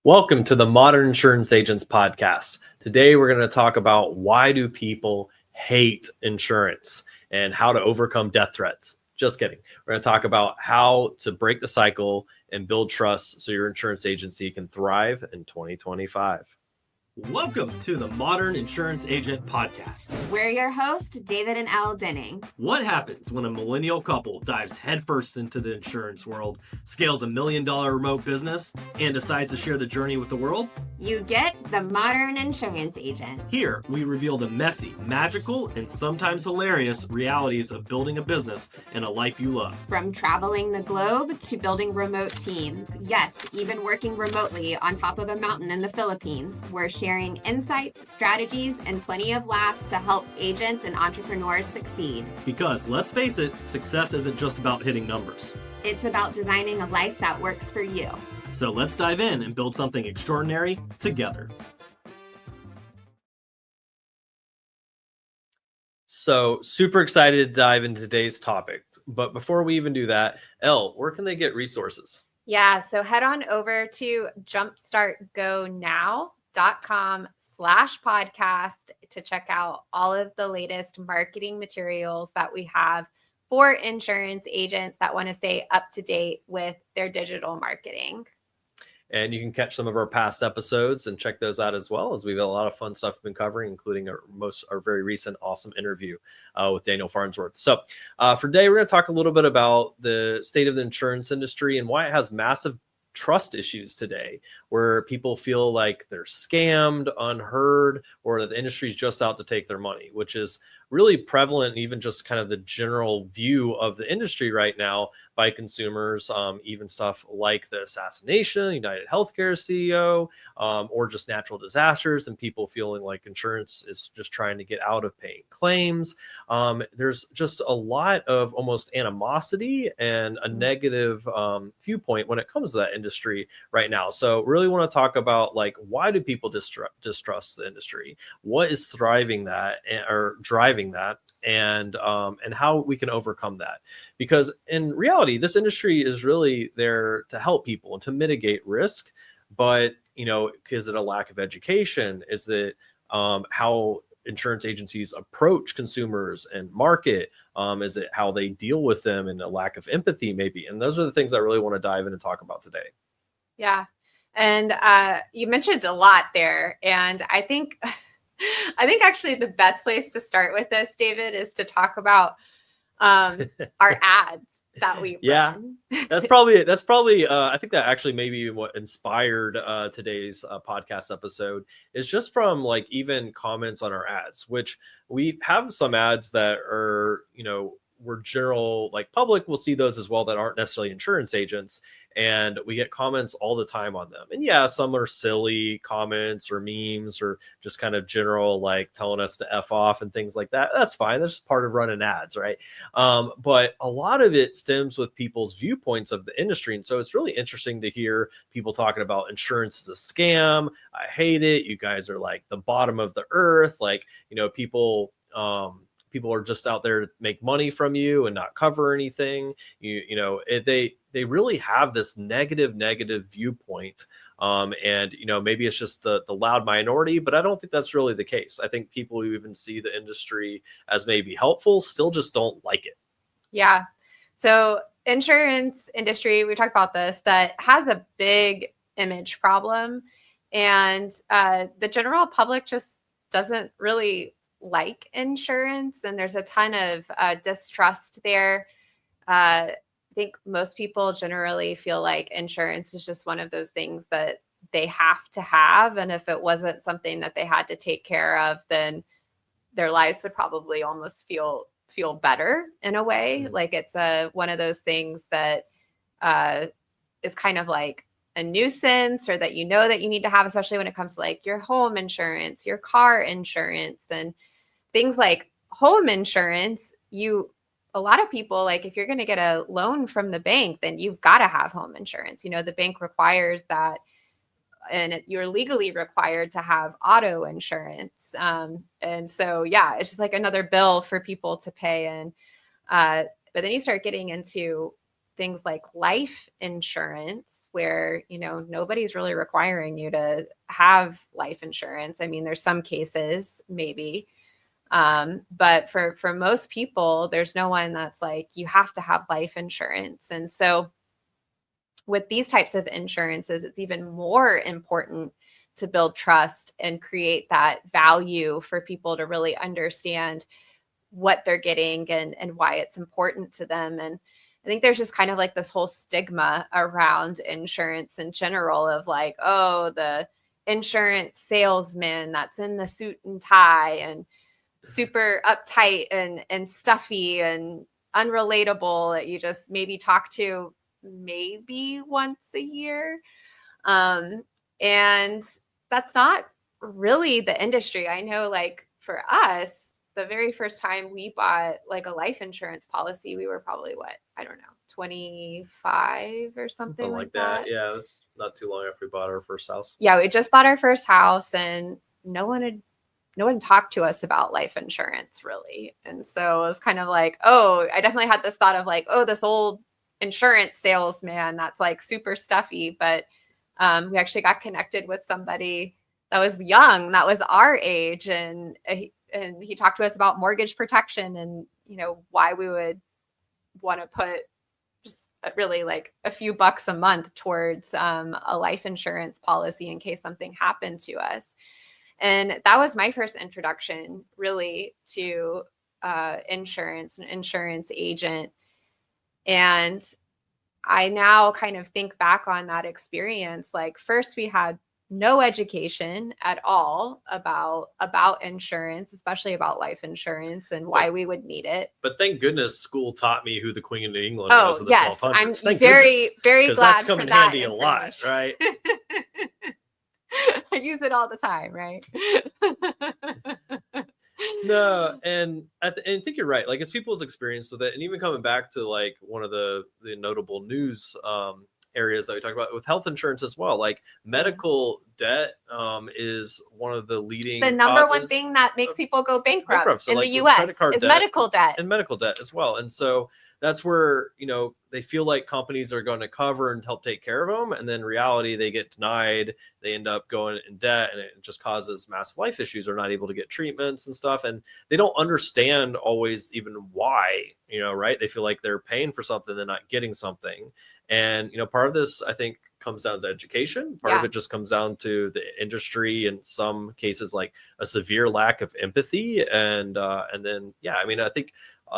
Welcome to the Modern Insurance Agents Podcast. Today, we're going to talk about why do people hate insurance and how to overcome death threats. Just kidding. We're going to talk about how to break the cycle and build trust so your insurance agency can thrive in 2025. Welcome to the Modern Insurance Agent Podcast. We're your hosts, David and Elle Denning. What happens when a millennial couple dives headfirst into the insurance world, scales $1 million remote business, and decides to share the journey with the world? You get the Modern Insurance Agent. Here, we reveal the messy, magical, and sometimes hilarious realities of building a business and a life you love. From traveling the globe to building remote teams. Yes, even working remotely on top of a mountain in the Philippines. We're sharing insights, strategies, and plenty of laughs to help agents and entrepreneurs succeed. Because let's face it, success isn't just about hitting numbers. It's about designing a life that works for you. So let's dive in and build something extraordinary together. So super excited to dive into today's topic. But before we even do that, Elle, where can they get resources? Yeah, so head on over to jumpstartgonow.com/podcast to check out all of the latest marketing materials that we have for insurance agents that want to stay up to date with their digital marketing. And you can catch some of our past episodes and check those out as well, as we've got a lot of fun stuff we've been covering, including our very recent awesome interview with Daniel Farnsworth. So for today, we're going to talk a little bit about the state of the insurance industry and why it has massive trust issues today, where people feel like they're scammed, unheard, or that the industry is just out to take their money, which is really prevalent, even just kind of the general view of the industry right now by consumers, even stuff like the assassination, UnitedHealthcare CEO, or just natural disasters and people feeling like insurance is just trying to get out of paying claims. There's just a lot of almost animosity and a negative viewpoint when it comes to that industry right now. So really want to talk about, like, why do people distrust the industry? What is thriving that or driving that, and how we can overcome that? Because in reality, this industry is really there to help people and to mitigate risk. But, is it a lack of education? Is it how insurance agencies approach consumers and market? Is it how they deal with them and a lack of empathy maybe? And those are the things I really want to dive in and talk about today. Yeah. And you mentioned a lot there. And I think actually the best place to start with this, David, is to talk about our ads that we run. That's probably I think that actually maybe what inspired today's podcast episode is just from, like, even comments on our ads, which we have some ads that are, we're general, like, public will see those as well, that aren't necessarily insurance agents, and we get comments all the time on them. And yeah, some are silly comments or memes or just kind of general, like, telling us to F off and things like that. That's fine. That's just part of running ads, right? But a lot of it stems with people's viewpoints of the industry. And so it's really interesting to hear people talking about insurance is a scam. I hate it. You guys are like the bottom of the earth. Like, people are just out there to make money from you and not cover anything. They really have this negative viewpoint. And maybe it's just the loud minority, but I don't think that's really the case. I think people who even see the industry as maybe helpful still just don't like it. Yeah. So insurance industry, we talked about this, that has a big image problem. And the general public just doesn't really like insurance, and there's a ton of distrust there. I think most people generally feel like insurance is just one of those things that they have to have, and if it wasn't something that they had to take care of, then their lives would probably almost feel better in a way. Mm-hmm. Like it's one of those things that is kind of like a nuisance, or that you need to have, especially when it comes to like your home insurance, your car insurance, and things like home insurance. A lot of people, like, if you're going to get a loan from the bank, then you've got to have home insurance. The bank requires that, and you're legally required to have auto insurance. And so, yeah, it's just like another bill for people to pay. And but then you start getting into things like life insurance, where, you know, nobody's really requiring you to have life insurance. I mean, there's some cases maybe, but for most people, there's no one that's like, you have to have life insurance. And so with these types of insurances, it's even more important to build trust and create that value for people to really understand what they're getting and why it's important to them. And I think there's just kind of like this whole stigma around insurance in general of like, oh, the insurance salesman that's in the suit and tie and super uptight and stuffy and unrelatable that you just maybe talk to maybe once a year. And that's not really the industry. I know, like, for us, the very first time we bought like a life insurance policy, we were probably what, I don't know, 25 or something like that. Yeah, it was not too long after we bought our first house. Yeah, we just bought our first house and no one talked to us about life insurance really. And so it was kind of like, oh, I definitely had this thought of like, oh, this old insurance salesman that's like super stuffy. But we actually got connected with somebody that was young, that was our age. And he talked to us about mortgage protection and, you know, why we would want to put just really like a few bucks a month towards a life insurance policy in case something happened to us. And that was my first introduction really to insurance, an insurance agent. And I now kind of think back on that experience. Like, first we had no education at all about insurance, especially about life insurance and why we would need it. But thank goodness school taught me who the Queen of England was in the yes, 1200s. I'm thank very, goodness, very glad that's come for in that handy a lot, right? I use it all the time, right? No, and I think you're right. Like, it's people's experience with it, and even coming back to like one of the notable news areas that we talk about with health insurance as well. Like, medical debt is one of the leading number one thing that makes people go bankrupt So in like the U.S. is medical debt and medical debt as well. And so that's where, you know, they feel like companies are going to cover and help take care of them, and then in reality they get denied. They end up going in debt, and it just causes massive life issues. They're not able to get treatments and stuff, and they don't understand always even why, you know, right? They feel like they're paying for something, they're not getting something. And, you know, part of this, I think, comes down to education. Part of it just comes down to the industry, in some cases, like a severe lack of empathy. And then, yeah, I mean, I think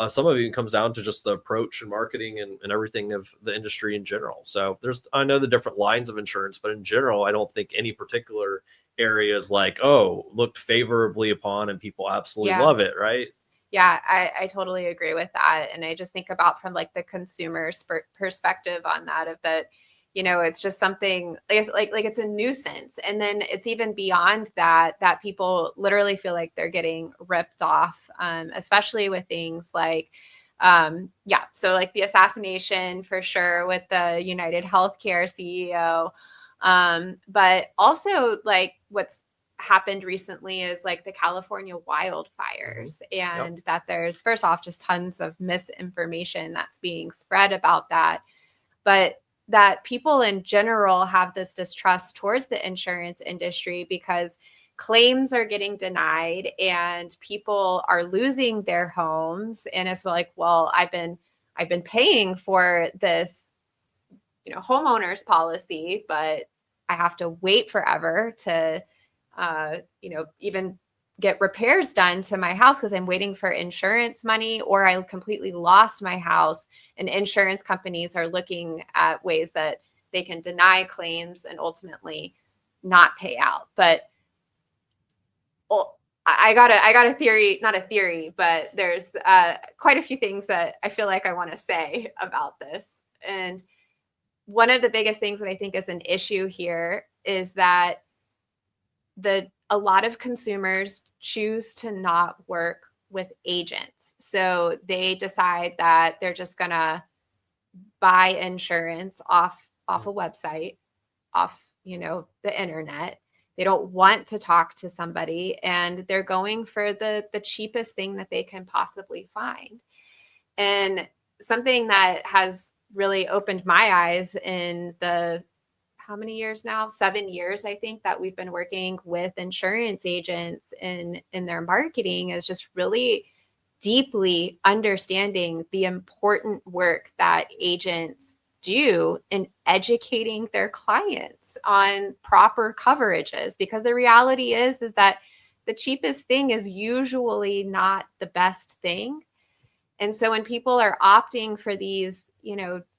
some of it comes down to just the approach and marketing and everything of the industry in general. So I know the different lines of insurance, but in general, I don't think any particular area is like, oh, looked favorably upon and people absolutely love it, right? Yeah, I totally agree with that. And I just think about from like the consumer's perspective on that, of that, you know, it's just something like it's a nuisance. And then it's even beyond that people literally feel like they're getting ripped off, especially with things like, so like the assassination for sure with the UnitedHealthcare CEO. But also like what's happened recently is like the California wildfires, and that there's, first off, just tons of misinformation that's being spread about that, but that people in general have this distrust towards the insurance industry because claims are getting denied and people are losing their homes. And it's like, well, I've been paying for this, you know, homeowner's policy, but I have to wait forever to you know, even get repairs done to my house because I'm waiting for insurance money, or I completely lost my house, and insurance companies are looking at ways that they can deny claims and ultimately not pay out. But I got a theory, not a theory, but there's quite a few things that I feel like I want to say about this. And one of the biggest things that I think is an issue here is that a lot of consumers choose to not work with agents. So they decide that they're just gonna buy insurance off a website, off, you know, the internet. They don't want to talk to somebody, and they're going for the cheapest thing that they can possibly find. And something that has really opened my eyes in the how many years now? 7 years, I think, that we've been working with insurance agents in their marketing, is just really deeply understanding the important work that agents do in educating their clients on proper coverages. Because the reality is that the cheapest thing is usually not the best thing. And so when people are opting for these,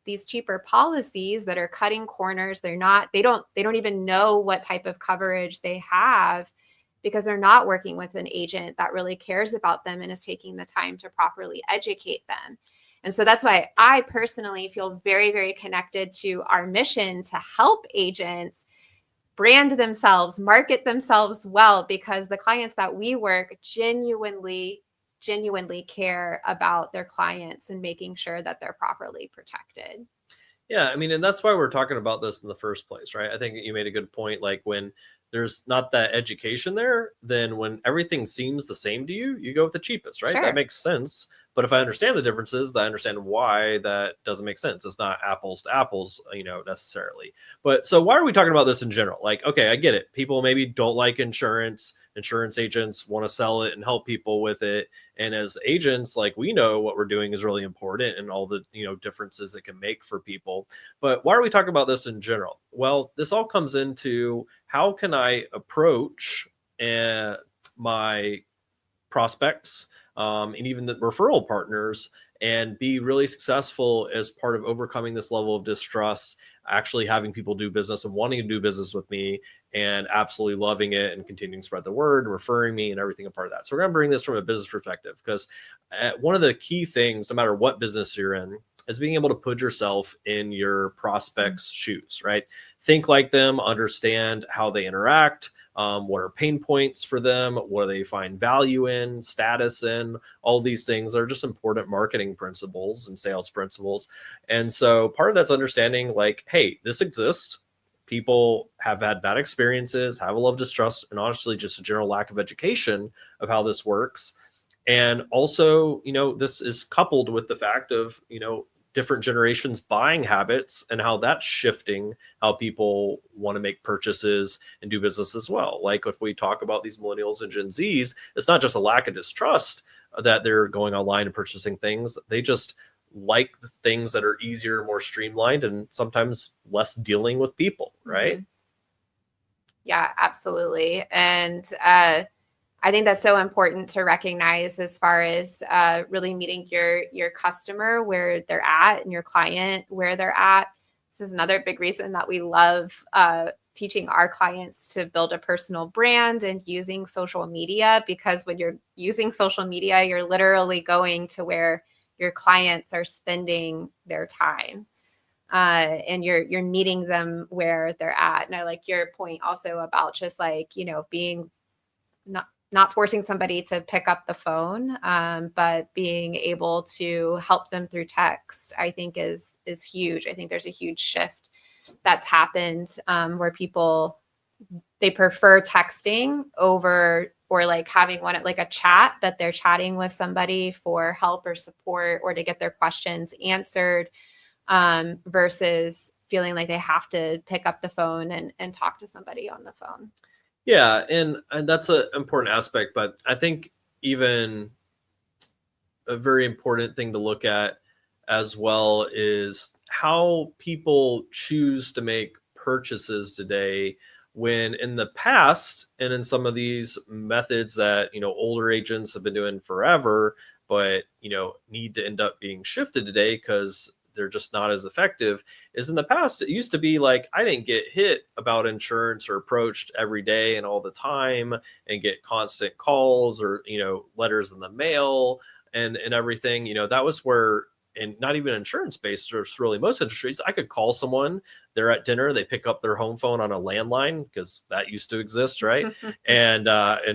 these cheaper policies that are cutting corners, they don't even know what type of coverage they have, because they're not working with an agent that really cares about them and is taking the time to properly educate them. And so that's why I personally feel very, very connected to our mission to help agents brand themselves, market themselves well, because the clients that we work genuinely care about their clients and making sure that they're properly protected. Yeah, I mean, and that's why we're talking about this in the first place, right? I think you made a good point. Like, when there's not that education there, then when everything seems the same to you, you go with the cheapest, right? Sure. That makes sense. But if I understand the differences, I understand why that doesn't make sense. It's not apples to apples, necessarily. But so why are we talking about this in general? Like, okay, I get it. People maybe don't like insurance. Insurance agents want to sell it and help people with it. And as agents, like, we know what we're doing is really important and all the, differences it can make for people. But why are we talking about this in general? Well, this all comes into, how can I approach my prospects, and even the referral partners, and be really successful as part of overcoming this level of distrust, actually having people do business and wanting to do business with me, and absolutely loving it and continuing to spread the word, referring me, and everything a part of that. So we're going to bring this from a business perspective, because one of the key things, no matter what business you're in, is being able to put yourself in your prospects' shoes, right? Think like them, understand how they interact, what are pain points for them, what do they find value in, status in, all these things are just important marketing principles and sales principles. And so part of that's understanding, like, hey, this exists. People have had bad experiences, have a lot of distrust, and honestly, just a general lack of education of how this works. And also, this is coupled with the fact of, different generations' buying habits and how that's shifting how people want to make purchases and do business as well. Like, if we talk about these millennials and Gen Zs, it's not just a lack of distrust that they're going online and purchasing things. They just like the things that are easier, more streamlined, and sometimes less dealing with people, right? Yeah, absolutely. And I think that's so important to recognize, as far as really meeting your customer where they're at and your client where they're at. This is another big reason that we love teaching our clients to build a personal brand and using social media, because when you're using social media, you're literally going to where your clients are spending their time. And you're meeting them where they're at. And I like your point also about just like, being not forcing somebody to pick up the phone, but being able to help them through text, I think is huge. I think there's a huge shift that's happened, where people, they prefer texting over, or like having one, like a chat, that they're chatting with somebody for help or support or to get their questions answered, versus feeling like they have to pick up the phone and talk to somebody on the phone. Yeah, and that's an important aspect, but I think even a very important thing to look at as well is how people choose to make purchases today, when in the past, and in some of these methods that, older agents have been doing forever, but, need to end up being shifted today because they're just not as effective, is in the past, it used to be like, I didn't get hit about insurance or approached every day and all the time and get constant calls or, letters in the mail and everything. That was where, and not even insurance based, or really most industries, I could call someone, they're at dinner, they pick up their home phone on a landline, because that used to exist, right? and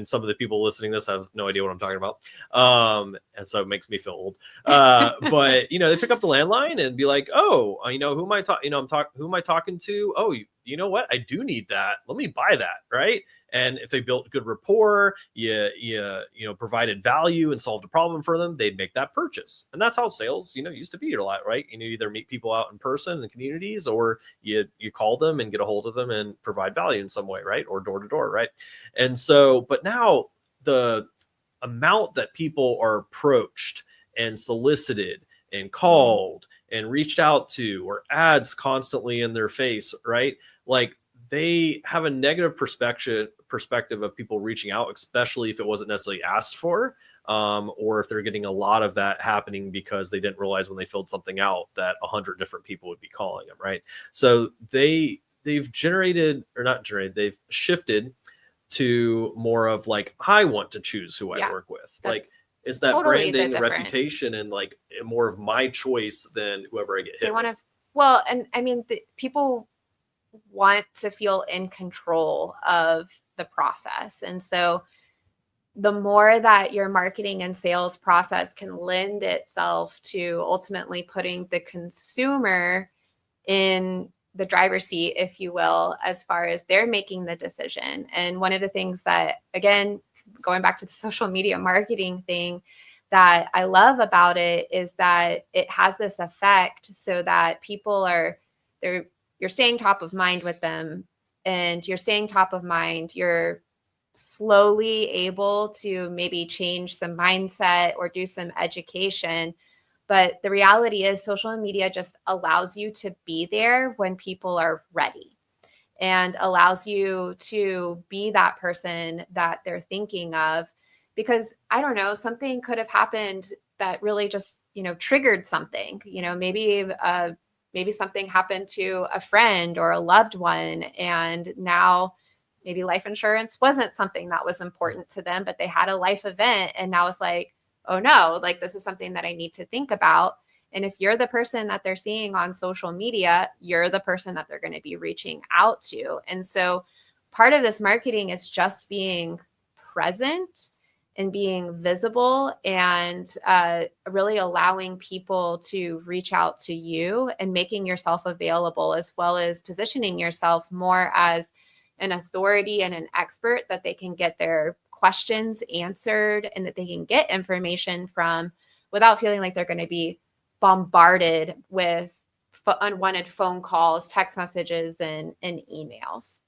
some of the people listening to this have no idea what I'm talking about, and so it makes me feel old. But they pick up the landline and be like, oh, who am I talking to? Oh, you know what? I do need that. Let me buy that, right? And if they built good rapport, provided value and solved a problem for them, they'd make that purchase. And that's how sales, used to be a lot, right? You either meet people out in person in communities, or you call them and get a hold of them and provide value in some way, right? Or door to door, right? And so, but now the amount that people are approached and solicited and called and reached out to, or ads constantly in their face, right? Like, they have a negative perspective of people reaching out, especially if it wasn't necessarily asked for, or if they're getting a lot of that happening because they didn't realize when they filled something out that 100 different people would be calling them, right? So they've shifted to more of like, I want to choose who I work with. Like, it's that totally branding, the reputation, and like more of my choice than whoever I get hit with. Well, and I mean, people want to feel in control of the process. And so the more that your marketing and sales process can lend itself to ultimately putting the consumer in the driver's seat, if you will, as far as they're making the decision. And one of the things that, again, going back to the social media marketing thing, that I love about it is that it has this effect so that people you're staying top of mind with them, and you're staying top of mind. You're slowly able to maybe change some mindset or do some education. But the reality is social media just allows you to be there when people are ready, and allows you to be that person that they're thinking of. Because I don't know, something could have happened that really just, triggered something, maybe something happened to a friend or a loved one, and now maybe life insurance wasn't something that was important to them, but they had a life event, and now it's like, oh no, like, this is something that I need to think about. And if you're the person that they're seeing on social media, you're the person that they're going to be reaching out to. And so part of this marketing is just being present and being visible, and really allowing people to reach out to you and making yourself available, as well as positioning yourself more as an authority and an expert that they can get their questions answered and that they can get information from without feeling like they're going to be bombarded with unwanted phone calls, text messages, and emails.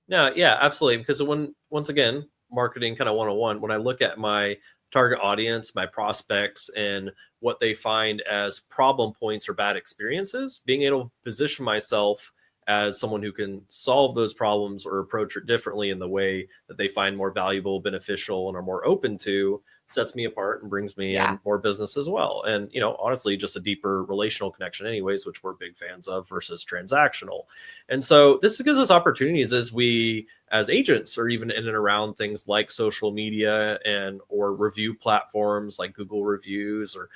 No, yeah, absolutely. Because once again, marketing kind of 101, when I look at my target audience, my prospects, and what they find as problem points or bad experiences, being able to position myself as someone who can solve those problems or approach it differently in the way that they find more valuable, beneficial, and are more open to, sets me apart and brings me in more business as well. And, honestly, just a deeper relational connection anyways, which we're big fans of, versus transactional. And so this gives us opportunities as agents, or even in and around things like social media or review platforms like Google reviews or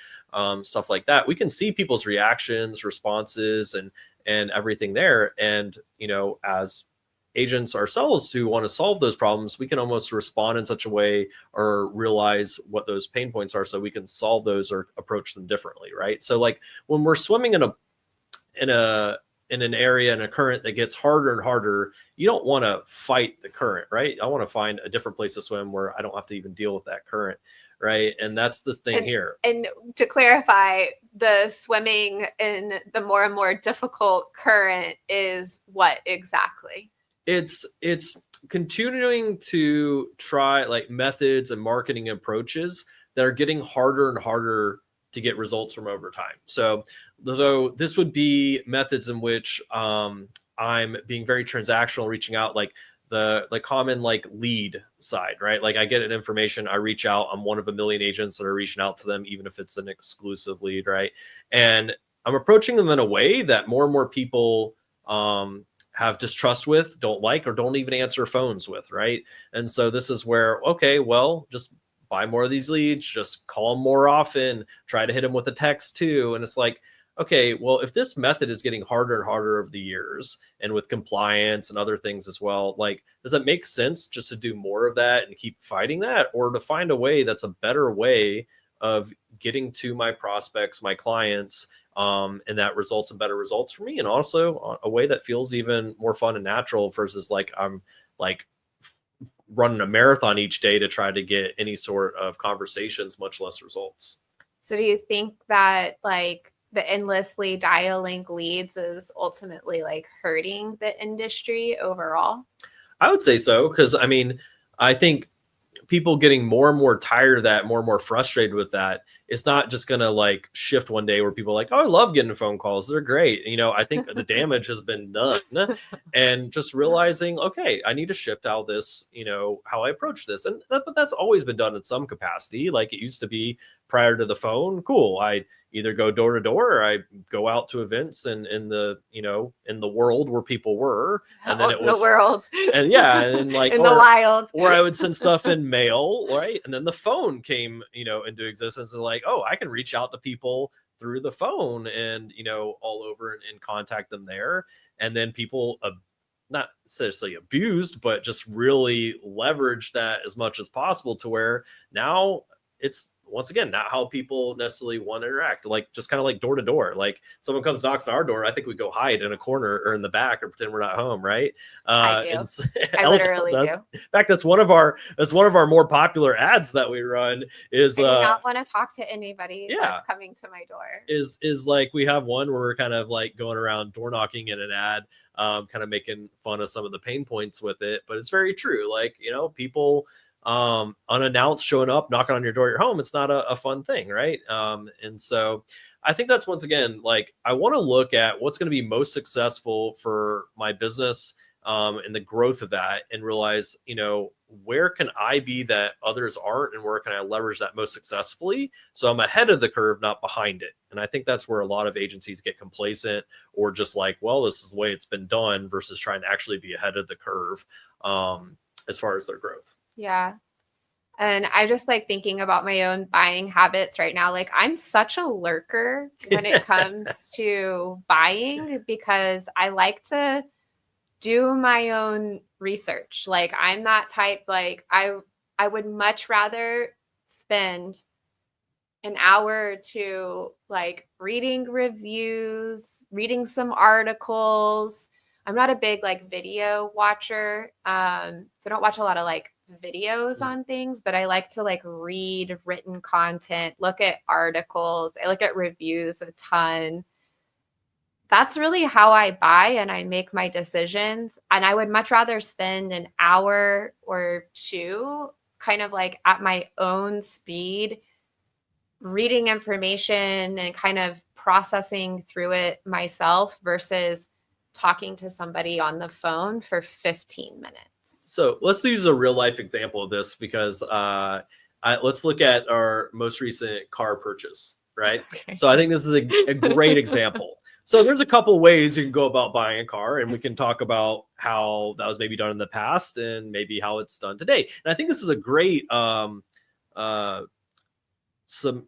stuff like that. We can see people's reactions, responses, and everything there. And, as agents ourselves who want to solve those problems, we can almost respond in such a way or realize what those pain points are so we can solve those or approach them differently, right? So like when we're swimming in an area, in a current that gets harder and harder, you don't want to fight the current, right? I want to find a different place to swim where I don't have to even deal with that current, right? And that's this thing here. And to clarify, the swimming in the more and more difficult current is what exactly? It's continuing to try like methods and marketing approaches that are getting harder and harder to get results from over time. So this would be methods in which I'm being very transactional, reaching out, like the common like lead side, right? Like I get an information, I reach out, I'm one of a million agents that are reaching out to them, even if it's an exclusive lead, right? And I'm approaching them in a way that more and more people have distrust with, don't like, or don't even answer phones with, right? And so this is where, okay, well, just buy more of these leads, just call them more often, try to hit them with a text too. And it's like, okay, well, if this method is getting harder and harder over the years, and with compliance and other things as well, like, does it make sense just to do more of that and keep fighting that, or to find a way that's a better way of getting to my prospects, my clients, And that results in better results for me, and also a way that feels even more fun and natural versus like I'm like running a marathon each day to try to get any sort of conversations, much less results. So do you think that like the endlessly dialing leads is ultimately like hurting the industry overall? I would say so, because I mean, I think people getting more and more tired of that, more and more frustrated with that, it's not just going to like shift one day where people are like, oh, I love getting phone calls. They're great. You know, I think the damage has been done, and just realizing, okay, I need to shift how this, you know, how I approach this. And but that's always been done in some capacity. Like it used to be prior to the phone. Cool. I either go door to door or I go out to events and in the, you know, in the world where people were. And then it was the world. and yeah, and like in the wild. or I would send stuff in mail, right? And then the phone came, you know, into existence, and like, oh, I can reach out to people through the phone and, you know, all over and contact them there. And then people, not necessarily abused, but just really leveraged that as much as possible to where now it's, once again, not how people necessarily want to interact. Like just kind of like door to door. Like someone comes knocks on our door, I think we go hide in a corner or in the back or pretend we're not home, right? I do. And I literally do. In fact, that's one of our more popular ads that we run. Is I do not want to talk to anybody that's coming to my door. Is like we have one where we're kind of like going around door knocking in an ad, kind of making fun of some of the pain points with it. But it's very true. Like, you know, people unannounced showing up knocking on your door at your home, it's not a fun thing, right? And so I think that's, once again, like I want to look at what's going to be most successful for my business, and the growth of that, and realize, you know, where can I be that others aren't, and where can I leverage that most successfully so I'm ahead of the curve, not behind it. And I think that's where a lot of agencies get complacent, or just like, well, this is the way it's been done, versus trying to actually be ahead of the curve as far as their growth. Yeah. And I just like thinking about my own buying habits right now. Like I'm such a lurker when it comes to buying, because I like to do my own research. Like I'm that type, like I would much rather spend an hour or two like reading reviews, reading some articles. I'm not a big like video watcher. So I don't watch a lot of like videos on things, but I like to like read written content, look at articles, I look at reviews a ton. That's really how I buy and I make my decisions. And I would much rather spend an hour or two kind of like at my own speed, reading information and kind of processing through it myself, versus talking to somebody on the phone for 15 minutes. So let's use a real life example of this, because let's look at our most recent car purchase, right? Okay. So I think this is a great example. So there's a couple ways you can go about buying a car, and we can talk about how that was maybe done in the past and maybe how it's done today. And I think this is a great some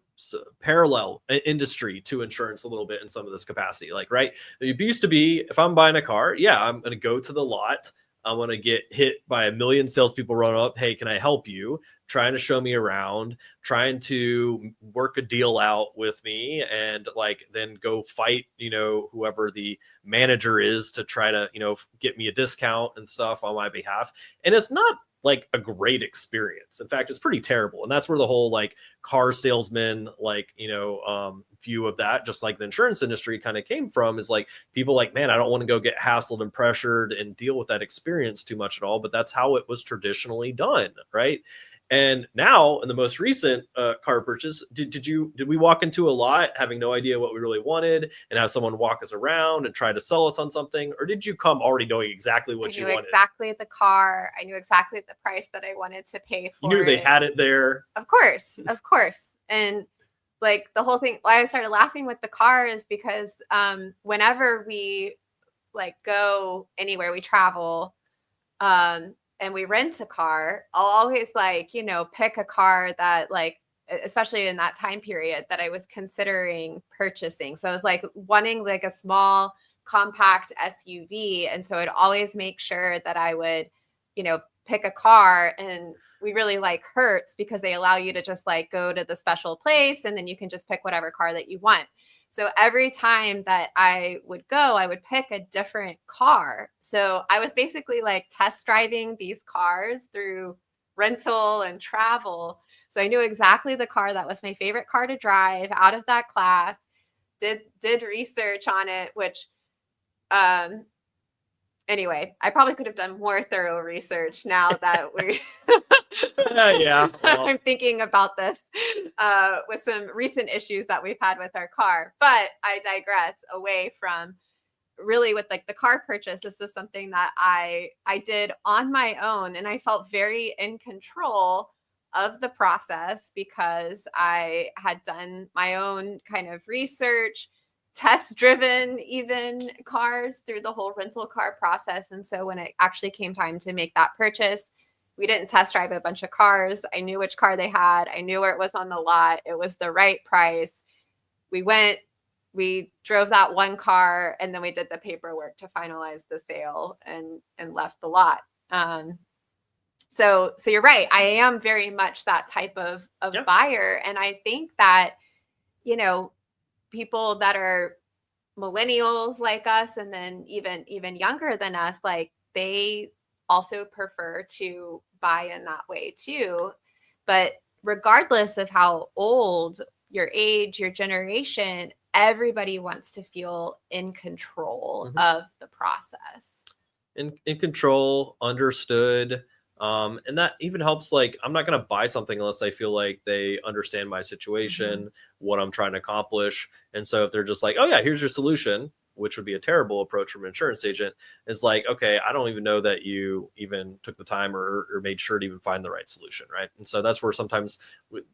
parallel industry to insurance a little bit in some of this capacity. Like, right, it used to be, if I'm buying a car, yeah, I'm going to go to the lot. I'm going to get hit by a million salespeople running up. Hey, can I help you? Trying to show me around, trying to work a deal out with me, and like then go fight, you know, whoever the manager is to try to, you know, get me a discount and stuff on my behalf. And it's not like a great experience. In fact, it's pretty terrible. And that's where the whole like car salesman, like, you know, view of that, just like the insurance industry kind of came from, is like people like, man, I don't want to go get hassled and pressured and deal with that experience too much at all. But that's how it was traditionally done, right? And now in the most recent car purchase, did we walk into a lot having no idea what we really wanted and have someone walk us around and try to sell us on something? Or did you come already knowing exactly what you wanted? I knew exactly the car. I knew exactly the price that I wanted to pay for. You knew they had it there. Of course. Of course. And like the whole thing, why I started laughing with the car is because whenever we like go anywhere, we travel, and we rent a car, I'll always like, you know, pick a car that like, especially in that time period that I was considering purchasing. So I was like wanting like a small compact SUV. And so I'd always make sure that I would, you know, pick a car. And we really like Hertz because they allow you to just like go to the special place and then you can just pick whatever car that you want. So every time that I would go, I would pick a different car. So I was basically like test driving these cars through rental and travel. So I knew exactly the car that was my favorite car to drive out of that class. Did research on it, which anyway, I probably could have done more thorough research now that we Yeah. Well, I'm thinking about this with some recent issues that we've had with our car. But I digress away from really with like the car purchase. This was something that I did on my own, and I felt very in control of the process because I had done my own kind of research, test driven even cars through the whole rental car process. And so when it actually came time to make that purchase, we didn't test drive a bunch of cars. I knew which car they had. I knew where it was on the lot. It was the right price. We went, we drove that one car, and then we did the paperwork to finalize the sale and left the lot. So you're right. I am very much that type of Yep. buyer. And I think that, you know, people that are millennials like us, and then even younger than us, like they also prefer to buy in that way too. But regardless of how old, your age, your generation, everybody wants to feel in control of the process. In control, understood. And that even helps. Like, I'm not going to buy something unless I feel like they understand my situation, what I'm trying to accomplish. And so if they're just like, oh yeah, here's your solution, which would be a terrible approach from an insurance agent, it's like, okay, I don't even know that you even took the time or made sure to even find the right solution. Right. And so that's where sometimes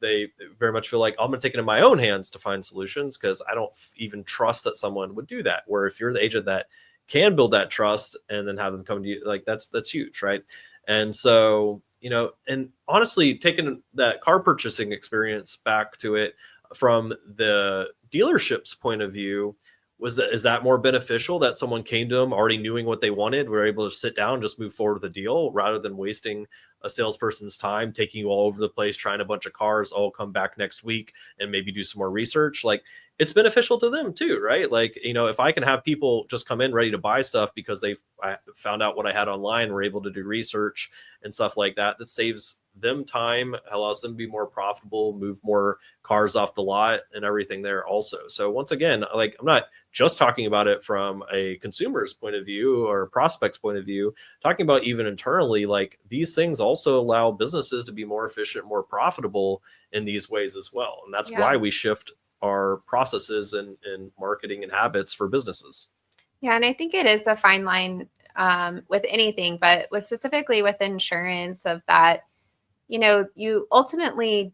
they very much feel like, I'm going to take it in my own hands to find solutions because I don't even trust that someone would do that. Where if you're the agent that can build that trust and then have them come to you, like that's huge. Right. And so, and honestly, taking that car purchasing experience back to it from the dealership's point of view, is that more beneficial that someone came to them already knowing what they wanted, were able to sit down and just move forward with the deal rather than wasting a salesperson's time, taking you all over the place, trying a bunch of cars, all come back next week and maybe do some more research? Like, it's beneficial to them too, right? Like, if I can have people just come in ready to buy stuff because I found out what I had online, were able to do research and stuff like that, that saves them time, allows them to be more profitable, move more cars off the lot and everything there also. So once again, like, I'm not just talking about it from a consumer's point of view or a prospect's point of view, talking about even internally, like these things also allow businesses to be more efficient, more profitable in these ways as well. And that's why we shift our processes and marketing and habits for businesses. Yeah. And I think it is a fine line with anything, but specifically with insurance, of that, you ultimately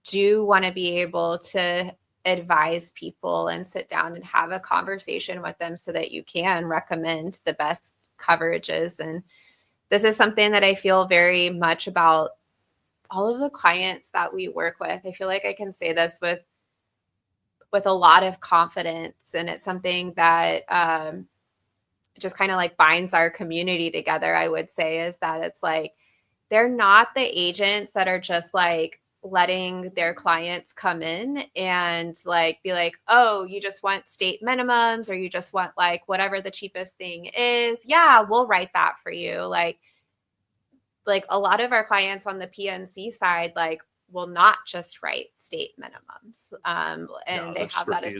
do want to be able to advise people and sit down and have a conversation with them so that you can recommend the best coverages. And this is something that I feel very much about all of the clients that we work with. I feel like I can say this with a lot of confidence, and it's something that just kind of like binds our community together, I would say, is that it's like, they're not the agents that are just like letting their clients come in and like be like, oh, you just want state minimums, or you just want like whatever the cheapest thing is. Yeah, we'll write that for you. Like a lot of our clients on the PNC side, like, will not just write state minimums. And they have that as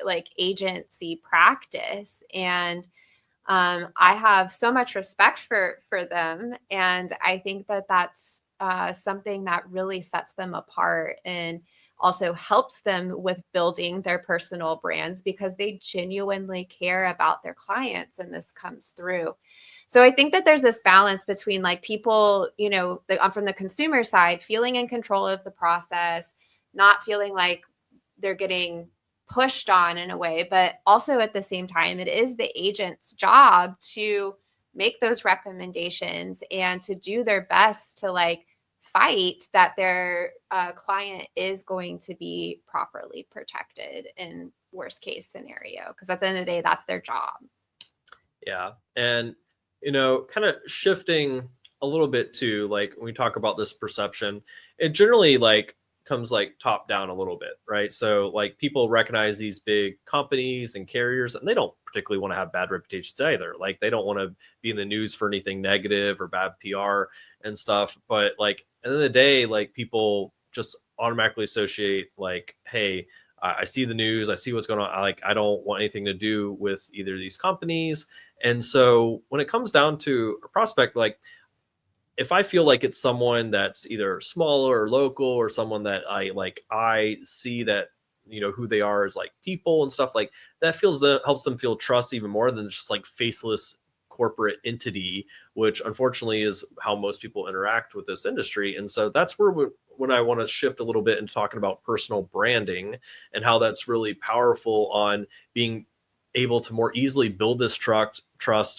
like agency practice. And I have so much respect for them. And I think that that's something that really sets them apart and also helps them with building their personal brands, because they genuinely care about their clients, and this comes through. So I think that there's this balance between like people, from the consumer side, feeling in control of the process, not feeling like they're getting pushed on in a way, but also at the same time, it is the agent's job to make those recommendations and to do their best to like fight that their client is going to be properly protected in worst case scenario, because at the end of the day, that's their job. Yeah. And kind of shifting a little bit to like, when we talk about this perception, it generally, like, comes like top down a little bit, right? So like people recognize these big companies and carriers, and they don't particularly want to have bad reputations either. Like they don't want to be in the news for anything negative or bad PR and stuff. But like at the end of the day, like people just automatically associate like, hey, I see the news, I see what's going on. I don't want anything to do with either of these companies. And so when it comes down to a prospect, like if I feel like it's someone that's either smaller or local or someone that I see that, you know, who they are as like people and stuff like that, helps them feel trust even more than just like faceless corporate entity, which unfortunately is how most people interact with this industry. And so that's where when I want to shift a little bit into talking about personal branding and how that's really powerful on being able to more easily build this trust,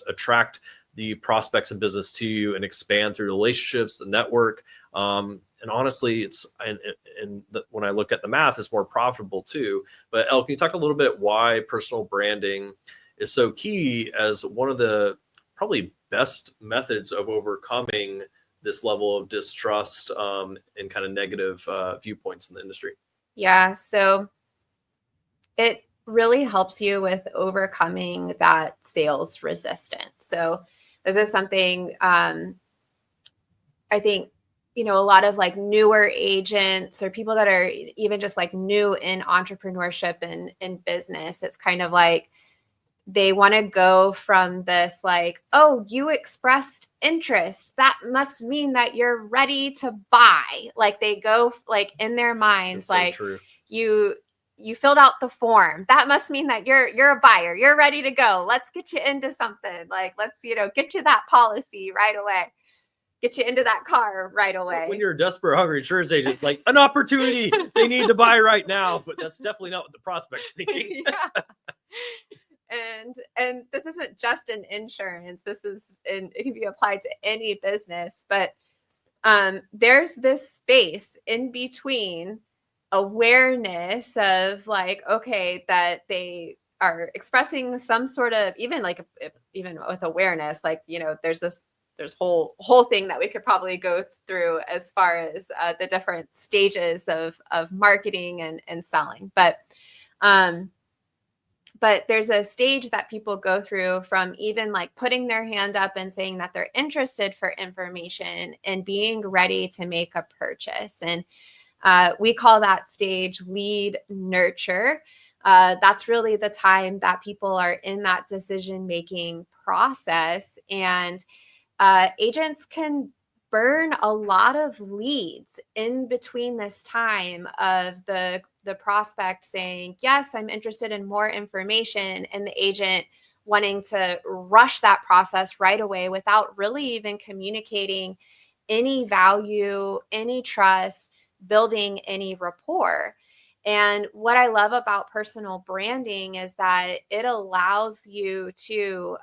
attract the prospects and business to you, and expand through relationships, the network. And honestly, when I look at the math, it's more profitable too. But Elle, can you talk a little bit why personal branding is so key as one of the probably best methods of overcoming this level of distrust and kind of negative viewpoints in the industry? Yeah, so it really helps you with overcoming that sales resistance. So this is something I think, you know, a lot of like newer agents or people that are even just like new in entrepreneurship and in business, it's kind of like they want to go from this like, oh, you expressed interest, that must mean that you're ready to buy. Like they go like in their minds, That's so like true. you filled out the form, that must mean that you're a buyer, you're ready to go, let's get you into something, like let's, you know, get you that policy right away, get you into that car right away. When you're a desperate, hungry insurance agent, it's like an opportunity they need to buy right now, but that's definitely not what the prospect's thinking. Yeah. And this isn't just in insurance, it can be applied to any business, but there's this space in between awareness of like, okay, that they are expressing some sort of, even like even with awareness, like, you know, there's whole thing that we could probably go through as far as the different stages of marketing and selling, but there's a stage that people go through from even like putting their hand up and saying that they're interested for information and being ready to make a purchase. And we call that stage lead nurture. That's really the time that people are in that decision-making process. And agents can burn a lot of leads in between this time of the prospect saying, yes, I'm interested in more information, and the agent wanting to rush that process right away without really even communicating any value, any trust, building any rapport. And what I love about personal branding is that it allows you to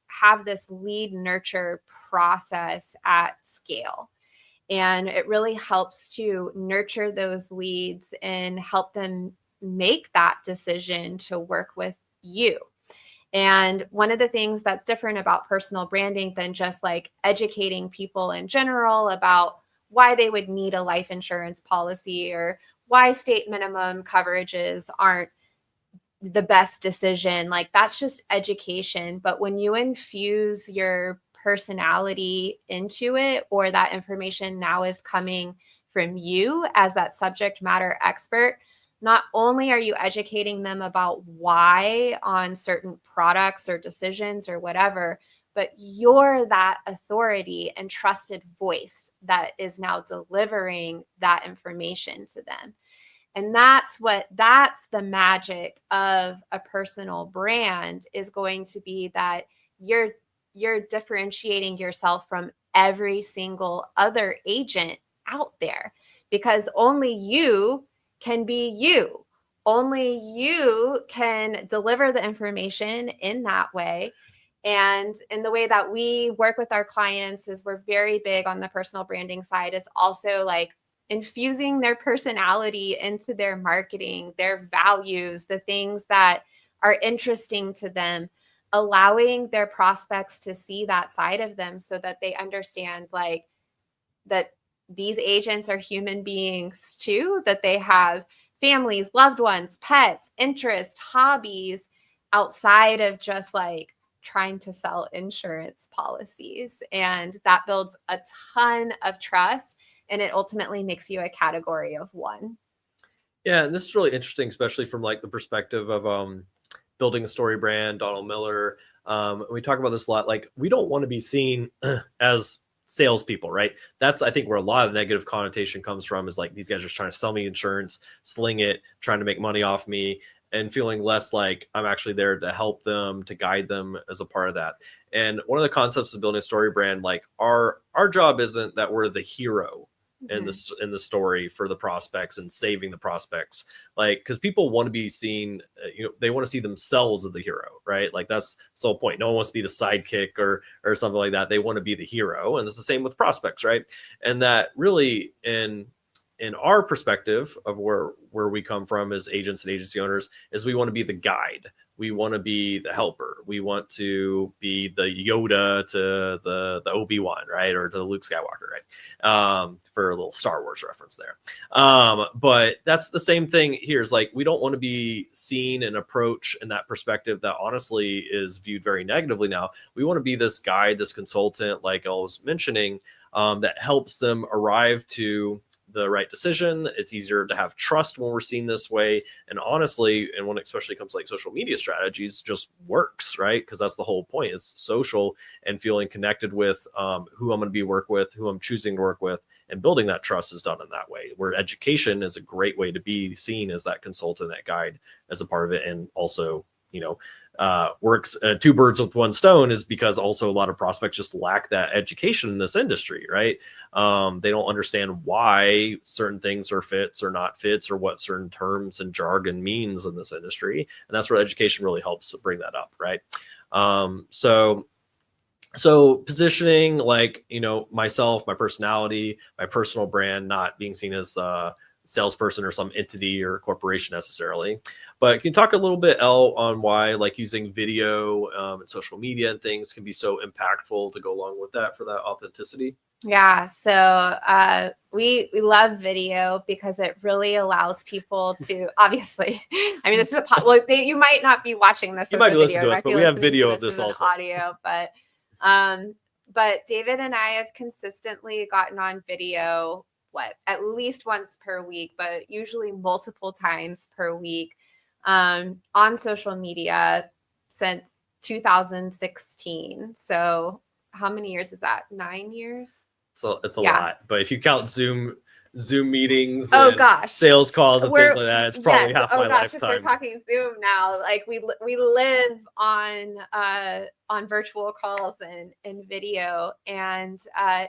have this lead nurture process at scale. And it really helps to nurture those leads and help them make that decision to work with you. And one of the things that's different about personal branding than just like educating people in general about why they would need a life insurance policy or why state minimum coverages aren't the best decision, like that's just education. But when you infuse your personality into it, or that information now is coming from you as that subject matter expert, not only are you educating them about why on certain products or decisions or whatever, but you're that authority and trusted voice that is now delivering that information to them. And that's the magic of a personal brand is going to be, that you're differentiating yourself from every single other agent out there, because only you can be you. Only you can deliver the information in that way. And in the way that we work with our clients is we're very big on the personal branding side, is also like infusing their personality into their marketing, their values, the things that are interesting to them, allowing their prospects to see that side of them so that they understand like that these agents are human beings too, that they have families, loved ones, pets, interests, hobbies outside of just like trying to sell insurance policies. And that builds a ton of trust, and it ultimately makes you a category of one. Yeah, and this is really interesting, especially from like the perspective of building a story brand. Donald Miller, we talk about this a lot. Like, we don't want to be seen as salespeople, right? That's, I think, where a lot of the negative connotation comes from, is like, these guys are just trying to sell me insurance, sling it, trying to make money off me, and feeling less like I'm actually there to help them, to guide them as a part of that. And one of the concepts of building a story brand, like, our job isn't that we're the hero in the story for the prospects and saving the prospects, like, because people want to be seen, they want to see themselves as the hero, right? Like, that's the whole point. No one wants to be the sidekick or something like that. They want to be the hero, and it's the same with prospects, right? And that really, in our perspective of where we come from as agents and agency owners, is we want to be the guide. We want to be the helper. We want to be the Yoda to the Obi-Wan, right? Or to Luke Skywalker, right? For a little Star Wars reference there. But that's the same thing here. Is like, we don't want to be seen and approach in that perspective that honestly is viewed very negatively now. We want to be this guide, this consultant, like I was mentioning, that helps them arrive to the right decision. It's easier to have trust when we're seen this way. And honestly, and when it especially comes to like social media strategies, just works, right? Because that's the whole point, is social and feeling connected with who I'm going to be work with, who I'm choosing to work with, and building that trust is done in that way, where education is a great way to be seen as that consultant, that guide, as a part of it. And also, works two birds with one stone, is because also a lot of prospects just lack that education in this industry, right? They don't understand why certain things are fits or not fits, or what certain terms and jargon means in this industry. And that's where education really helps bring that up, right? So positioning, like, myself, my personality, my personal brand, not being seen as a salesperson or some entity or corporation necessarily. But can you talk a little bit, Elle, on why like using video and social media and things can be so impactful to go along with that, for that authenticity? Yeah, so we love video because it really allows people to, obviously, I mean, this is you might not be watching this. You might be listening to us, but we have video of this also. Audio, but David and I have consistently gotten on video, at least once per week, but usually multiple times per week, on social media since 2016. So how many years is that? 9 years? So it's a lot, but if you count Zoom meetings, gosh, sales calls and things like that, it's probably half my lifetime. We're talking Zoom now. Like, we live on virtual calls and video, and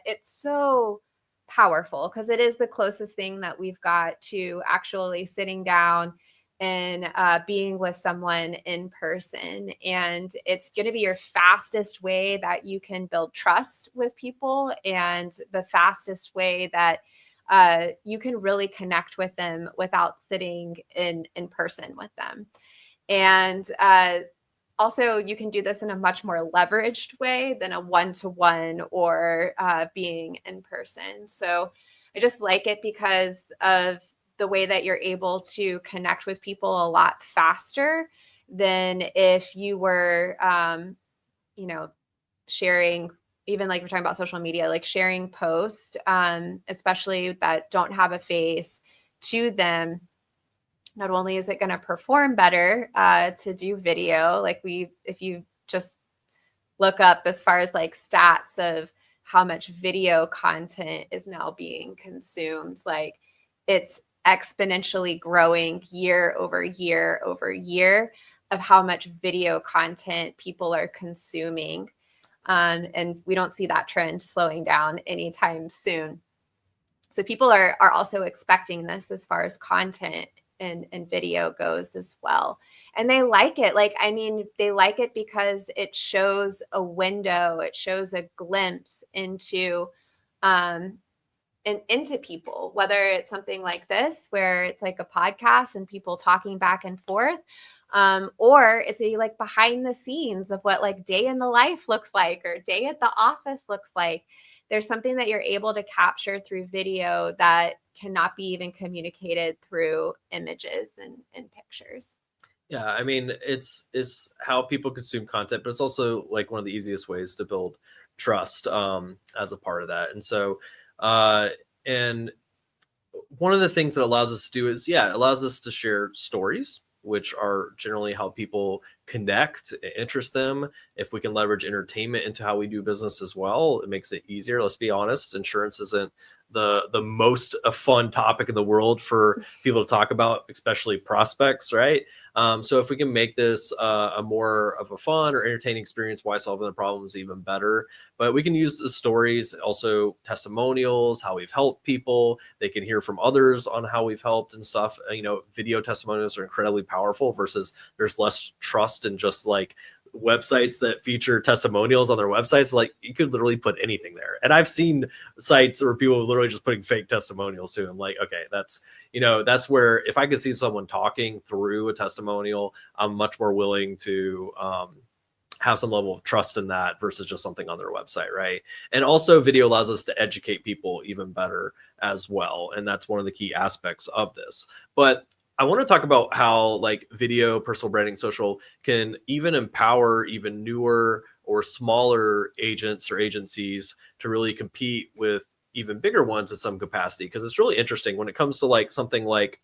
it's so powerful because it is the closest thing that we've got to actually sitting down and being with someone in person. And it's going to be your fastest way that you can build trust with people, and the fastest way that you can really connect with them without sitting in person with them. And also, you can do this in a much more leveraged way than a one-to-one or being in person. So I just like it because of the way that you're able to connect with people a lot faster than if you were, sharing, even like we're talking about social media, like sharing posts, especially that don't have a face to them. Not only is it going to perform better to do video, like if you just look up as far as like stats of how much video content is now being consumed, like it's exponentially growing year over year over year of how much video content people are consuming. And we don't see that trend slowing down anytime soon. So people are also expecting this as far as content and video goes as well. And they like it. Like, I mean, they like it because it shows a window, it shows a glimpse into into people, whether it's something like this, where it's like a podcast and people talking back and forth, Or it's maybe like behind the scenes of what like day in the life looks like or day at the office looks like. There's something that you're able to capture through video that cannot be even communicated through images and pictures. Yeah, I mean, it's how people consume content, but it's also like one of the easiest ways to build trust as a part of that. And so, and one of the things that allows us to do is, yeah, it allows us to share stories, which are generally how people connect, interest them. If we can leverage entertainment into how we do business as well, it makes it easier. Let's be honest, insurance isn't the most fun topic in the world for people to talk about, especially prospects, right? So if we can make this a more of a fun or entertaining experience, why solving the problems even better. But we can use the stories, also testimonials, how we've helped people. They can hear from others on how we've helped and stuff. Video testimonials are incredibly powerful versus there's less trust in just like websites that feature testimonials on their websites. Like you could literally put anything there. And I've seen sites where people are literally just putting fake testimonials too. I'm like, okay, that's where if I could see someone talking through a testimonial, I'm much more willing to have some level of trust in that versus just something on their website, right? And also video allows us to educate people even better as well. And that's one of the key aspects of this. But I want to talk about how like video, personal branding, social can even empower even newer or smaller agents or agencies to really compete with even bigger ones in some capacity. Because it's really interesting when it comes to like something like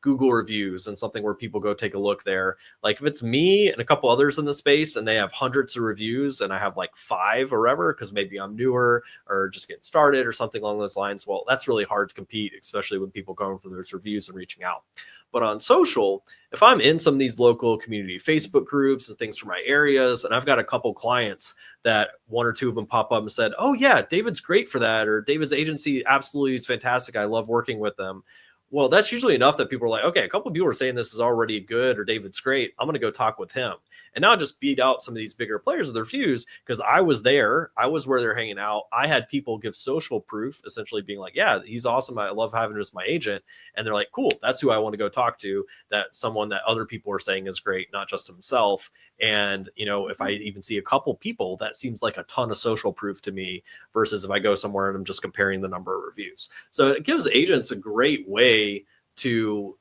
Google reviews and something where people go take a look there. Like if it's me and a couple others in the space and they have hundreds of reviews and I have like 5 or whatever, because maybe I'm newer or just getting started or something along those lines, well, that's really hard to compete, especially when people going for those reviews and reaching out. But on social, if I'm in some of these local community Facebook groups and things for my areas, and I've got a couple clients that 1 or 2 of them pop up and said, oh yeah, David's great for that, or David's agency absolutely is fantastic, I love working with them. Well, that's usually enough that people are like, okay, a couple of people are saying this is already good or David's great. I'm going to go talk with him and not just beat out some of these bigger players with their reviews because I was there. I was where they're hanging out. I had people give social proof, essentially being like, yeah, he's awesome. I love having him as my agent. And they're like, cool, that's who I want to go talk to. That someone that other people are saying is great, not just himself. And, if I even see a couple people, that seems like a ton of social proof to me versus if I go somewhere and I'm just comparing the number of reviews. So it gives agents a great way to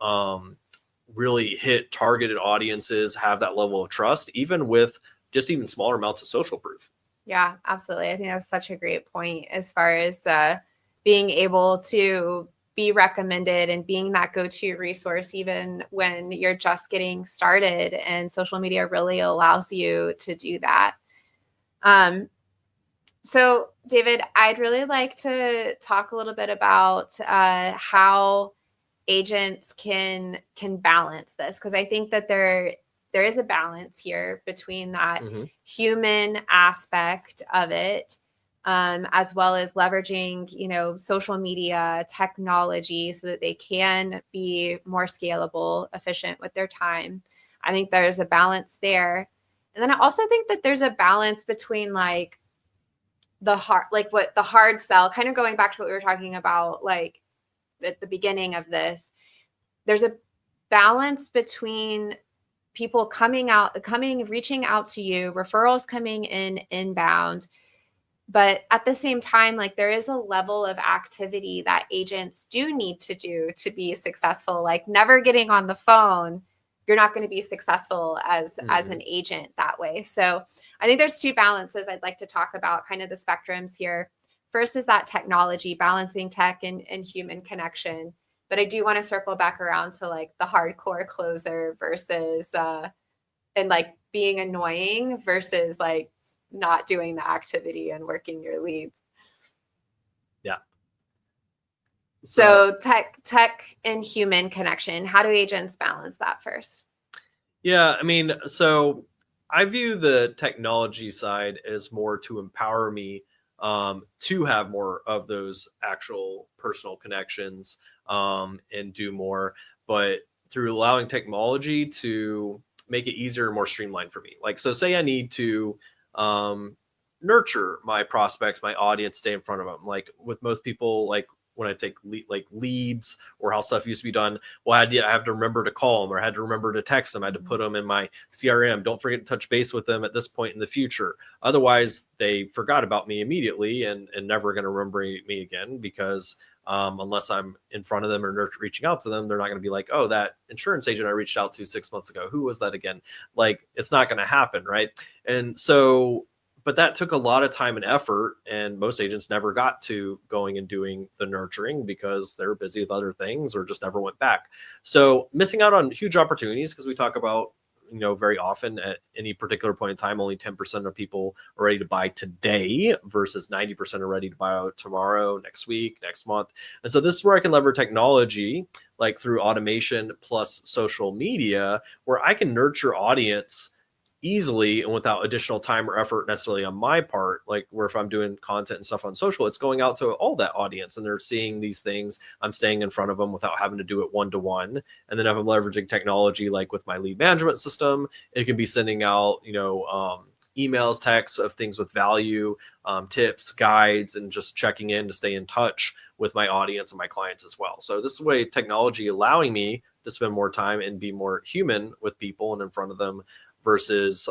really hit targeted audiences, have that level of trust, even with just even smaller amounts of social proof. Yeah, absolutely. I think that's such a great point as far as being able to be recommended and being that go-to resource, even when you're just getting started. And social media really allows you to do that. So, David, I'd really like to talk a little bit about how agents can balance this, because I think that there is a balance here between that human aspect of it, as well as leveraging, social media technology so that they can be more scalable, efficient with their time. I think there's a balance there. And then I also think that there's a balance between like the hard sell, kind of going back to what we were talking about, like at the beginning of this, there's a balance between people reaching out to you, referrals coming in inbound. But at the same time, like there is a level of activity that agents do need to do to be successful, like never getting on the phone. You're not going to be successful as an agent that way. So I think there's 2 balances I'd like to talk about, kind of the spectrums here. First is that technology, balancing tech and human connection. But I do want to circle back around to like the hardcore closer versus and like being annoying versus like not doing the activity and working your leads. Yeah. So tech and human connection. How do agents balance that first? Yeah, I mean, so I view the technology side as more to empower me to have more of those actual personal connections and do more, but through allowing technology to make it easier and more streamlined for me. Like, so say I need to nurture my prospects, my audience, stay in front of them. Like with most people, like when I take like leads or how stuff used to be done. Well, I have to remember to call them, or I had to remember to text them. I had to put them in my CRM. Don't forget to touch base with them at this point in the future. Otherwise, they forgot about me immediately and never going to remember me again, because unless I'm in front of them or reaching out to them, they're not going to be like, oh, that insurance agent I reached out to 6 months ago, who was that again? Like, it's not going to happen, right? And so, but that took a lot of time and effort, and most agents never got to going and doing the nurturing because they were busy with other things or just never went back. So missing out on huge opportunities, because we talk about, very often at any particular point in time, only 10% of people are ready to buy today versus 90% are ready to buy tomorrow, next week, next month. And so this is where I can leverage technology, like through automation plus social media, where I can nurture audience easily and without additional time or effort necessarily on my part. Like, where if I'm doing content and stuff on social, it's going out to all that audience and they're seeing these things. I'm staying in front of them without having to do it one-to-one. And then if I'm leveraging technology, like with my lead management system, it can be sending out, emails, texts of things with value, tips, guides, and just checking in to stay in touch with my audience and my clients as well. So this is way technology allowing me to spend more time and be more human with people and in front of them, versus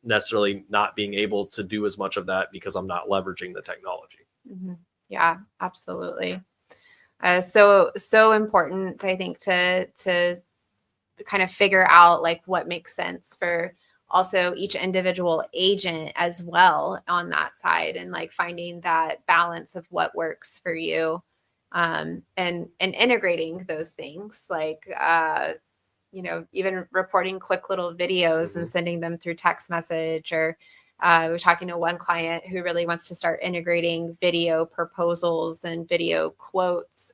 necessarily not being able to do as much of that because I'm not leveraging the technology. Mm-hmm. Yeah, absolutely. So important, I think, to kind of figure out like what makes sense for also each individual agent as well on that side, and like finding that balance of what works for you, and integrating those things, like even reporting quick little videos and sending them through text message. Or we're talking to one client who really wants to start integrating video proposals and video quotes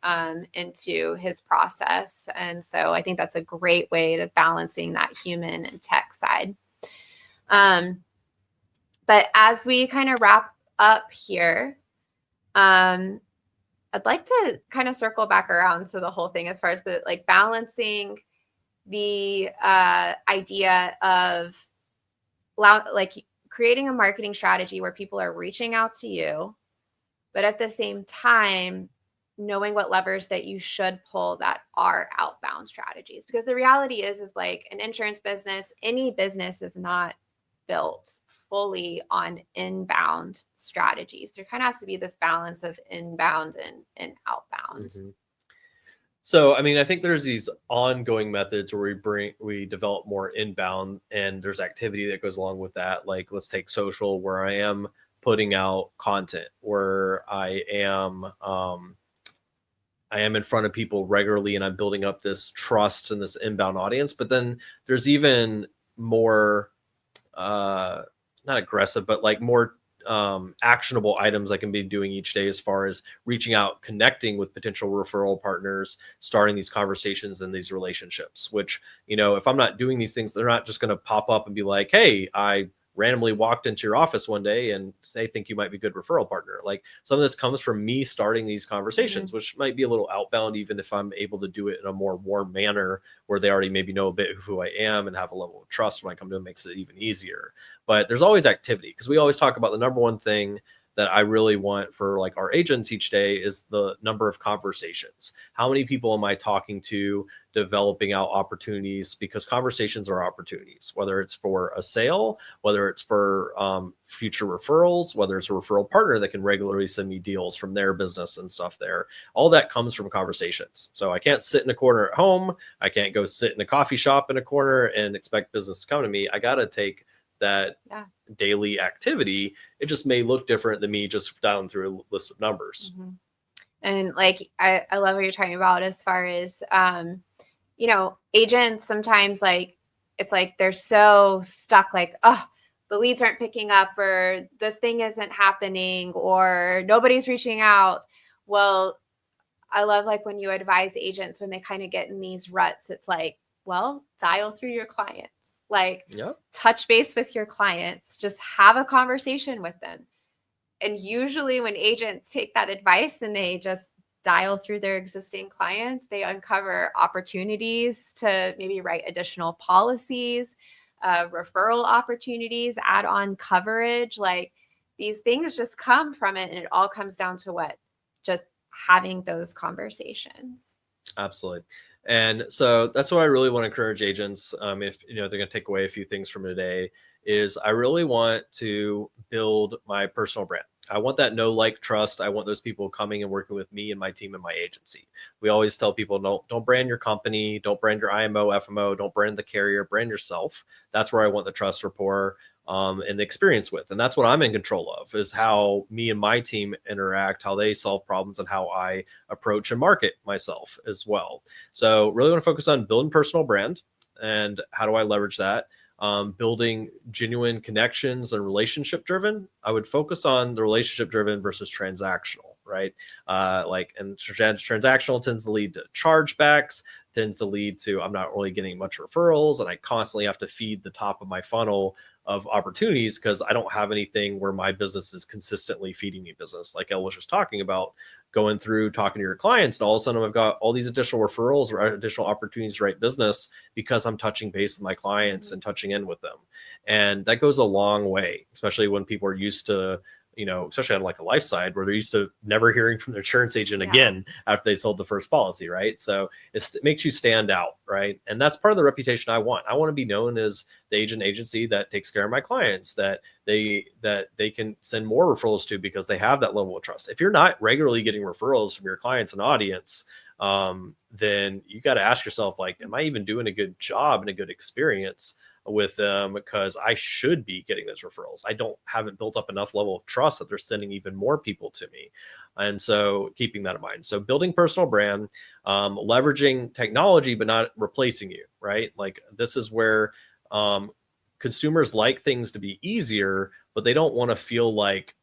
into his process. And so I think that's a great way to balancing that human and tech side. But as we kind of wrap up here, I'd like to kind of circle back around to the whole thing as far as the like balancing the idea of like creating a marketing strategy where people are reaching out to you, but at the same time, knowing what levers that you should pull that are outbound strategies. Because the reality is like an insurance business, any business is not built fully on inbound strategies. There kind of has to be this balance of inbound and outbound. Mm-hmm. So, I mean, I think there's these ongoing methods where we develop more inbound, and there's activity that goes along with that. Like, let's take social, where I am putting out content, where I am in front of people regularly, and I'm building up this trust and this inbound audience. But then there's even more, not aggressive, but like more actionable items I can be doing each day, as far as reaching out, connecting with potential referral partners, starting these conversations and these relationships, which, if I'm not doing these things, they're not just going to pop up and be like, hey, I randomly walked into your office one day and say, think you might be a good referral partner. Like, some of this comes from me starting these conversations, which might be a little outbound, even if I'm able to do it in a more warm manner where they already maybe know a bit of who I am and have a level of trust when I come to them, makes it even easier. But there's always activity, because we always talk about the number one thing that I really want for like our agents each day is the number of conversations. How many people am I talking to, developing out opportunities? Because conversations are opportunities, whether it's for a sale, whether it's for future referrals, whether it's a referral partner that can regularly send me deals from their business and stuff there. All that comes from conversations. So I can't sit in a corner at home. I can't go sit in a coffee shop in a corner and expect business to come to me. I got to take that daily activity. It just may look different than me just dialing through a list of numbers. And like, I love what you're talking about as far as, agents sometimes, like, it's like they're so stuck, like, oh, the leads aren't picking up, or this thing isn't happening, or nobody's reaching out. Well, I love like when you advise agents when they kind of get in these ruts, it's like, well, dial through your clients. Like, touch base with your clients, just have a conversation with them. And usually when agents take that advice and they just dial through their existing clients, they uncover opportunities to maybe write additional policies, referral opportunities, add on coverage. Like, these things just come from it. And it all comes down to what? Just having those conversations. Absolutely. And so that's what I really want to encourage agents. If they're going to take away a few things from today, is I really want to build my personal brand. I want that know, like, trust. I want those people coming and working with me and my team and my agency. We always tell people, don't brand your company, don't brand your IMO, FMO, don't brand the carrier, brand yourself. That's where I want the trust, rapport, and the experience with. And that's what I'm in control of, is how me and my team interact, how they solve problems, and how I approach and market myself as well. So really want to focus on building personal brand. And how do I leverage that? Building genuine connections and relationship driven. I would focus on the relationship driven versus transactional, right? Transactional tends to lead to chargebacks, tends to lead to I'm not really getting much referrals, and I constantly have to feed the top of my funnel of opportunities because I don't have anything where my business is consistently feeding me business. Like Elle was just talking about, going through talking to your clients, and all of a sudden I've got all these additional referrals or additional opportunities to write business because I'm touching base with my clients and touching in with them. And that goes a long way, especially when people are used to, especially on like a life side where they're used to never hearing from their insurance agent again after they sold the first policy, right? So it makes you stand out, right? And that's part of the reputation I want. I want to be known as the agency that takes care of my clients, that they can send more referrals to because they have that level of trust. If you're not regularly getting referrals from your clients and audience, then you got to ask yourself, like, am I even doing a good job and a good experience with them? Because I should be getting those referrals. Haven't built up enough level of trust that they're sending even more people to me. And so keeping that in mind. So building personal brand, leveraging technology, but not replacing you, right? Like this is where consumers like things to be easier, but they don't want to feel like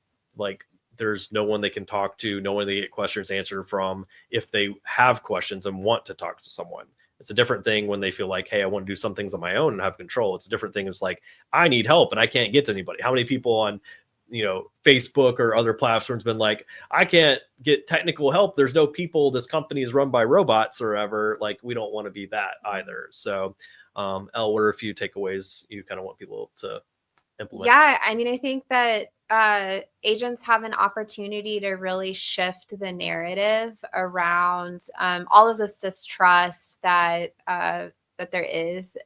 there's no one they can talk to, no one they get questions answered from if they have questions and want to talk to someone. It's a different thing when they feel like, hey, I want to do some things on my own and have control. It's a different thing. It's like, I need help and I can't get to anybody. How many people on, Facebook or other platforms been like, I can't get technical help. There's no people. This company is run by robots or ever. Like, we don't want to be that either. So, Elle, what are a few takeaways you kind of want people to implement? Yeah, I mean, I think that agents have an opportunity to really shift the narrative around all of this distrust that there is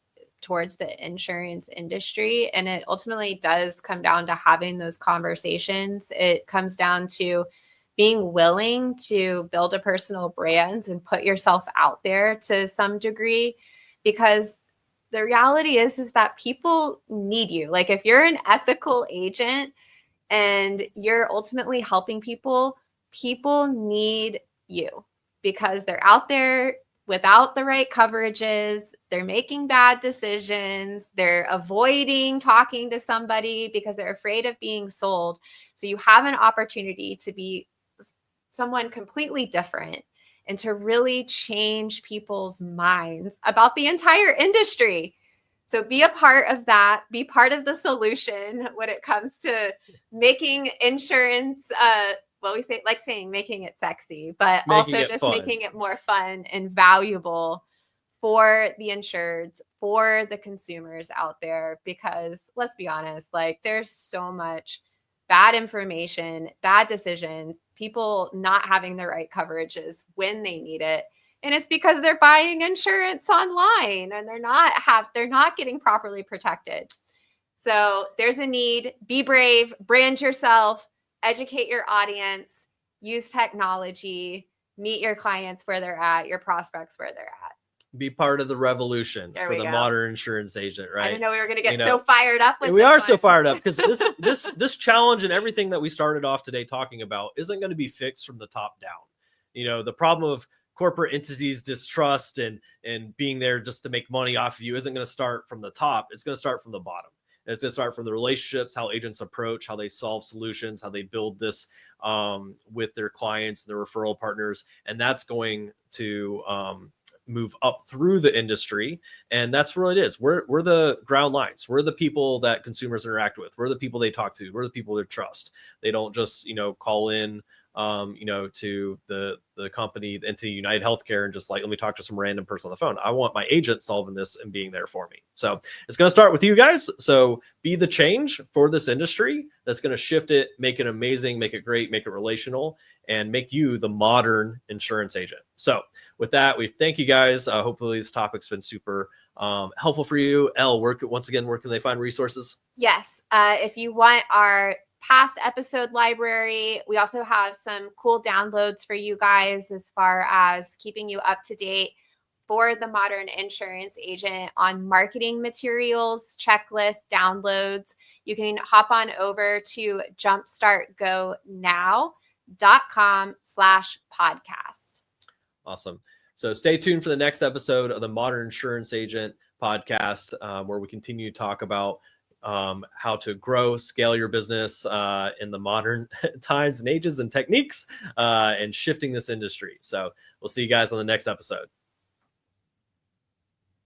towards the insurance industry. And it ultimately does come down to having those conversations. It comes down to being willing to build a personal brand and put yourself out there to some degree, because the reality is that people need you. Like if you're an ethical agent and you're ultimately helping people need you because they're out there without the right coverages. They're making bad decisions. They're avoiding talking to somebody because they're afraid of being sold. So you have an opportunity to be someone completely different and to really change people's minds about the entire industry. So be a part of that, be part of the solution when it comes to making insurance, making it sexy, but also just fun. Making it more fun and valuable for the insureds, for the consumers out there. Because let's be honest, like there's so much bad information, bad decisions, people not having the right coverages when they need it. And it's because they're buying insurance online and they're not getting properly protected. So there's a need. Be brave, brand yourself, educate your audience, use technology, meet your clients where they're at, your prospects where they're at. Be part of the revolution for the modern insurance agent, right? I didn't know we were going to get so fired up with we are so fired up because this challenge and everything that we started off today talking about isn't going to be fixed from the top down. The problem of corporate entities distrust and being there just to make money off of you isn't going to start from the top. It's going to start from the bottom. It's going to start from the relationships, how agents approach, how they solve solutions, how they build this with their clients and their referral partners. And that's going to move up through the industry. And that's what it is. We're the ground lines. We're the people that consumers interact with. We're the people they talk to. We're the people they trust. They don't just, call in, to the company, into UnitedHealthcare, and just like, let me talk to some random person on the phone. I want my agent solving this and being there for me. So it's going to start with you guys. So be the change for this industry that's going to shift it, make it amazing, make it great, make it relational, and make you the modern insurance agent. So with that, we thank you guys. Hopefully this topic's been super helpful for you. Elle, where can they find resources? Yes. If you want our past episode library, we also have some cool downloads for you guys as far as keeping you up to date for the modern insurance agent on marketing materials, checklists, downloads. You can hop on over to jumpstartgo.now.com/podcast. Awesome. So stay tuned for the next episode of the Modern Insurance Agent podcast, where we continue to talk about how to grow, scale your business in the modern times and ages and techniques, and shifting this industry. So we'll see you guys on the next episode.